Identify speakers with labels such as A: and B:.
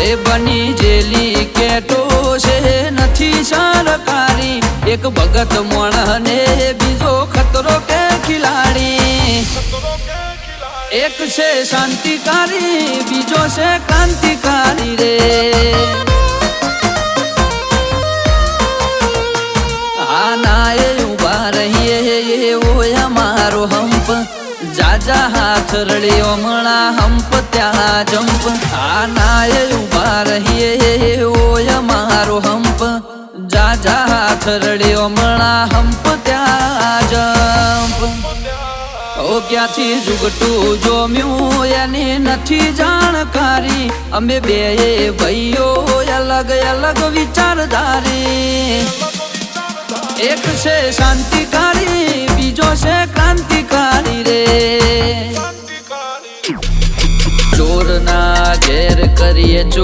A: એ બની જેલી કેટો છે નથી સરકારી એક ભગત મોણને બીજો ખતરો કે ખિલાડી એક છે શાંતિકારી બીજો છે ક્રાંતિકારી રે આના એ ઉભા રહીએ એવો અમારો હંપ જાજા હાથ રડ્યો મણા હંપ ત્યાં જંપ આના એ ઉભા રહીએ એવો અમારો હંપ જાજા હાથ રડ્યો મણા હંપ ત્યાં જંપ ઓ ક્યાંથી જુગટું જોમ્યું એની નથી જાણકારી અમે બે ભાઈઓ અલગ અલગ વિચારધારી એક છે શાંતિકારી બીજો છે ક્રાંતિકારી રે ચોરના ઘેર કરીએ